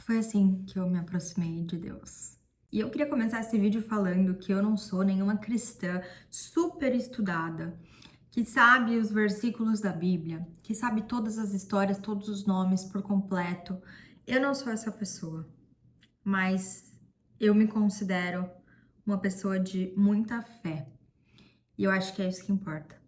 Foi assim que eu me aproximei de Deus. E eu queria começar esse vídeo falando que eu não sou nenhuma cristã super estudada, que sabe os versículos da Bíblia, que sabe todas as histórias, todos os nomes por completo. Eu não sou essa pessoa, mas eu me considero uma pessoa de muita fé. E eu acho que é isso que importa.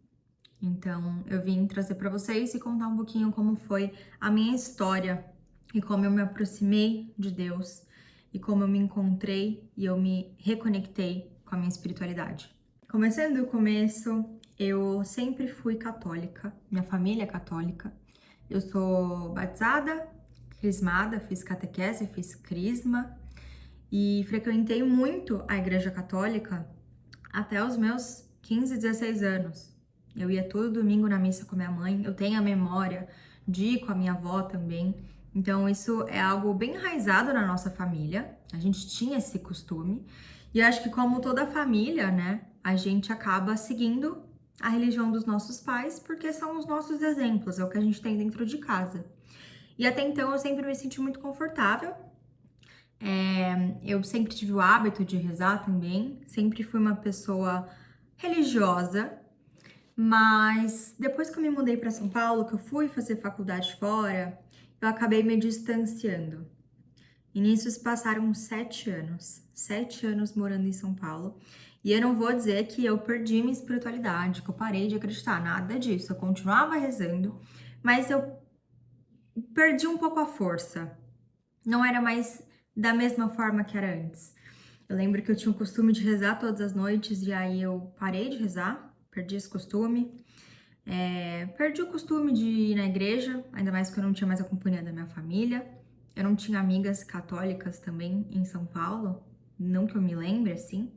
Então, eu vim trazer para vocês e contar um pouquinho como foi a minha história e como eu me aproximei de Deus e como eu me encontrei e eu me reconectei com a minha espiritualidade. Começando do começo, eu sempre fui católica, minha família é católica. Eu sou batizada, crismada, fiz catequese, fiz crisma e frequentei muito a Igreja Católica até os meus 15, 16 anos. Eu ia todo domingo na missa com a minha mãe, eu tenho a memória de ir com a minha avó também. Então, isso é algo bem enraizado na nossa família. A gente tinha esse costume. E eu acho que, como toda família, né, a gente acaba seguindo a religião dos nossos pais, porque são os nossos exemplos, é o que a gente tem dentro de casa. E até então eu sempre me senti muito confortável. Eu sempre tive o hábito de rezar também, sempre fui uma pessoa religiosa, mas depois que eu me mudei para São Paulo, que eu fui fazer faculdade fora, eu acabei me distanciando. E nisso se passaram 7 anos, 7 anos morando em São Paulo. E eu não vou dizer que eu perdi minha espiritualidade, que eu parei de acreditar, nada disso. Eu continuava rezando, mas eu perdi um pouco a força. Não era mais da mesma forma que era antes. Eu lembro que eu tinha o costume de rezar todas as noites e aí eu parei de rezar, perdi esse costume. Perdi o costume de ir na igreja, ainda mais que eu não tinha mais a companhia da minha família. Eu não tinha amigas católicas também em São Paulo, não que eu me lembre assim.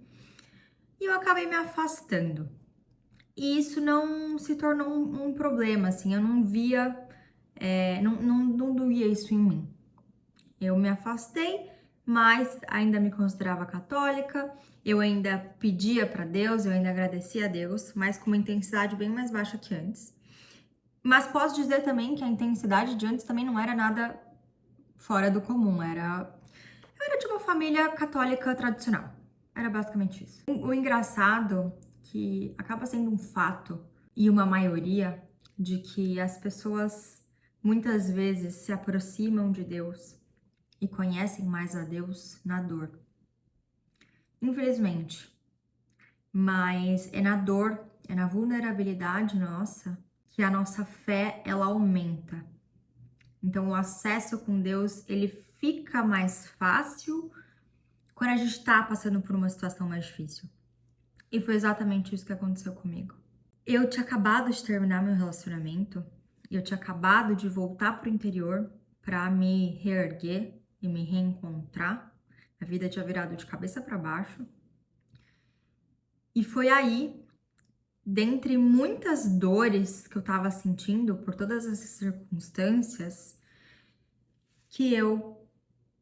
E eu acabei me afastando. E isso não se tornou um problema, assim, eu não via, não doía isso em mim. Eu me afastei, mas ainda me considerava católica, eu ainda pedia para Deus, eu ainda agradecia a Deus, mas com uma intensidade bem mais baixa que antes. Mas posso dizer também que a intensidade de antes também não era nada fora do comum, eu era de uma família católica tradicional. Era basicamente isso. O engraçado que acaba sendo um fato e uma maioria de que as pessoas muitas vezes se aproximam de Deus e conhecem mais a Deus na dor. Infelizmente. Mas é na dor, é na vulnerabilidade nossa que a nossa fé ela aumenta. Então o acesso com Deus, ele fica mais fácil quando a gente está passando por uma situação mais difícil. E foi exatamente isso que aconteceu comigo. Eu tinha acabado de terminar meu relacionamento, eu tinha acabado de voltar pro interior para me reerguer e me reencontrar. A vida tinha virado de cabeça para baixo. E foi aí, dentre muitas dores que eu estava sentindo por todas essas circunstâncias, que eu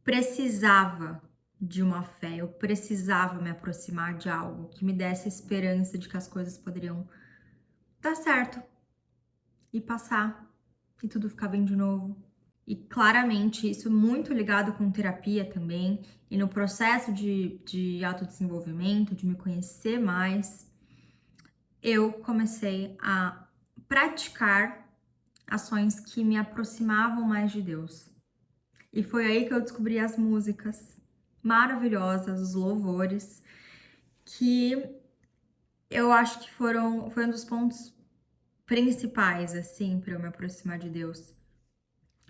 precisava de uma fé, eu precisava me aproximar de algo que me desse a esperança de que as coisas poderiam dar certo e passar e tudo ficar bem de novo. E claramente isso muito ligado com terapia também, e no processo de autodesenvolvimento, de me conhecer mais, eu comecei a praticar ações que me aproximavam mais de Deus. E foi aí que eu descobri as músicas maravilhosas, os louvores, que eu acho que foi um dos pontos principais, assim, para eu me aproximar de Deus.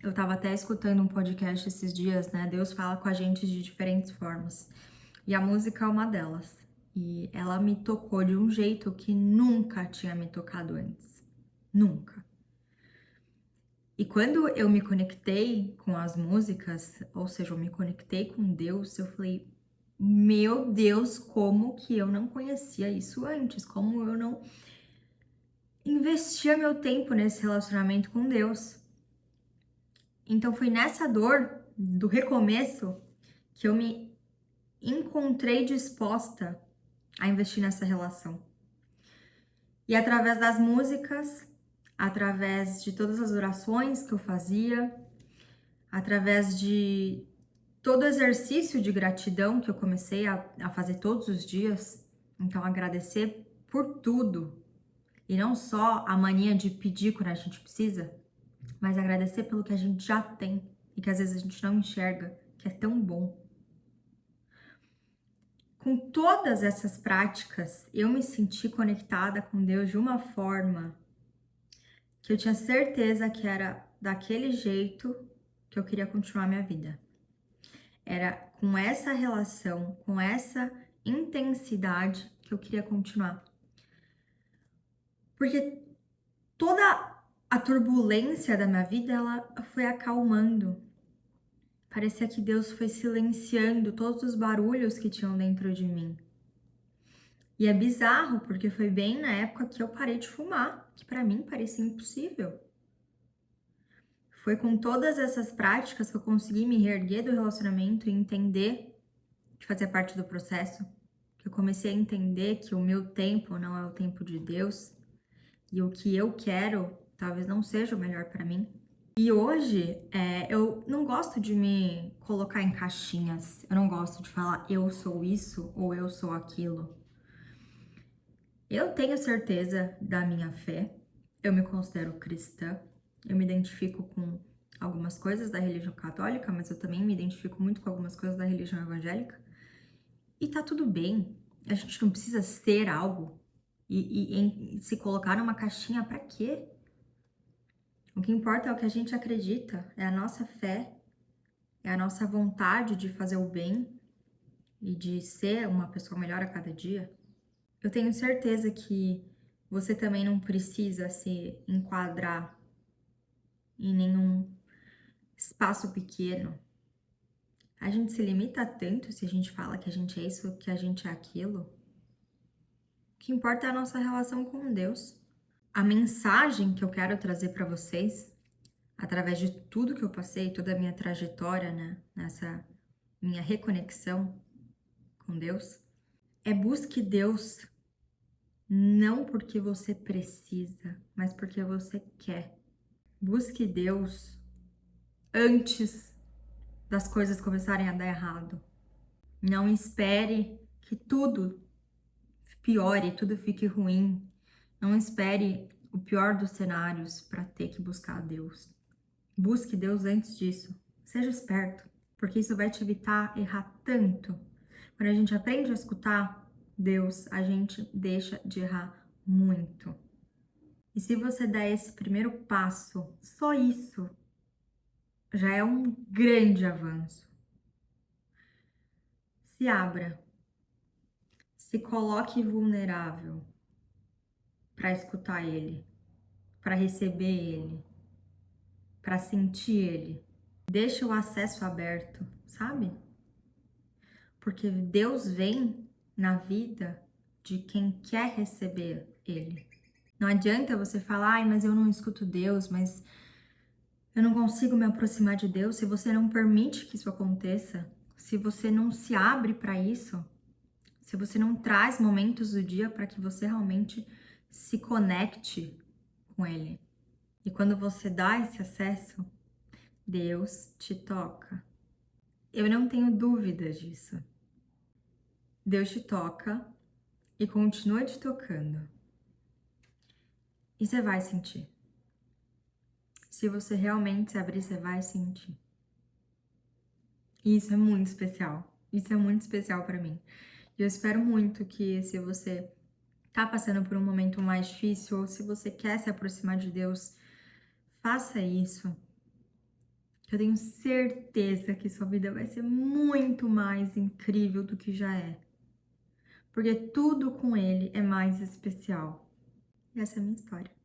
Eu tava até escutando um podcast esses dias, né? Deus fala com a gente de diferentes formas. E a música é uma delas. E ela me tocou de um jeito que nunca tinha me tocado antes. Nunca. E quando eu me conectei com as músicas, ou seja, eu me conectei com Deus, eu falei, meu Deus, como que eu não conhecia isso antes? Como eu não investia meu tempo nesse relacionamento com Deus? Então foi nessa dor do recomeço que eu me encontrei disposta a investir nessa relação. E através das músicas, através de todas as orações que eu fazia, através de todo exercício de gratidão que eu comecei a fazer todos os dias, então agradecer por tudo, e não só a mania de pedir quando a gente precisa, mas agradecer pelo que a gente já tem e que às vezes a gente não enxerga, que é tão bom. Com todas essas práticas, eu me senti conectada com Deus de uma forma que eu tinha certeza que era daquele jeito que eu queria continuar minha vida. Era com essa relação, com essa intensidade que eu queria continuar. Porque toda a turbulência da minha vida, ela foi acalmando. Parecia que Deus foi silenciando todos os barulhos que tinham dentro de mim. E é bizarro, porque foi bem na época que eu parei de fumar, que pra mim parecia impossível. Foi com todas essas práticas que eu consegui me reerguer do relacionamento e entender que fazia parte do processo, que eu comecei a entender que o meu tempo não é o tempo de Deus e o que eu quero talvez não seja o melhor pra mim. E hoje, eu não gosto de me colocar em caixinhas, eu não gosto de falar eu sou isso ou eu sou aquilo. Eu tenho certeza da minha fé, eu me considero cristã, eu me identifico com algumas coisas da religião católica, mas eu também me identifico muito com algumas coisas da religião evangélica. E tá tudo bem, a gente não precisa ser algo e se colocar numa caixinha pra quê? O que importa é o que a gente acredita, é a nossa fé, é a nossa vontade de fazer o bem e de ser uma pessoa melhor a cada dia. Eu tenho certeza que você também não precisa se enquadrar em nenhum espaço pequeno. A gente se limita tanto se a gente fala que a gente é isso, que a gente é aquilo. O que importa é a nossa relação com Deus. A mensagem que eu quero trazer para vocês, através de tudo que eu passei, toda a minha trajetória, né, nessa minha reconexão com Deus, é busque Deus não porque você precisa, mas porque você quer. Busque Deus antes das coisas começarem a dar errado. Não espere que tudo piore, tudo fique ruim. Não espere o pior dos cenários para ter que buscar Deus. Busque Deus antes disso. Seja esperto, porque isso vai te evitar errar tanto. Quando a gente aprende a escutar Deus, a gente deixa de errar muito. E se você der esse primeiro passo, só isso, já é um grande avanço. Se abra, se coloque vulnerável para escutar Ele, para receber Ele, para sentir Ele. Deixa o acesso aberto, sabe? Porque Deus vem na vida de quem quer receber Ele. Não adianta você falar, ai, mas eu não escuto Deus, mas eu não consigo me aproximar de Deus. Se você não permite que isso aconteça, se você não se abre para isso, se você não traz momentos do dia para que você realmente se conecte com Ele. E quando você dá esse acesso, Deus te toca. Eu não tenho dúvidas disso. Deus te toca e continua te tocando. E você vai sentir. Se você realmente se abrir, você vai sentir. E isso é muito especial. Isso é muito especial para mim. E eu espero muito que, se você tá passando por um momento mais difícil ou se você quer se aproximar de Deus, faça isso. Eu tenho certeza que sua vida vai ser muito mais incrível do que já é. Porque tudo com Ele é mais especial. E essa é a minha história.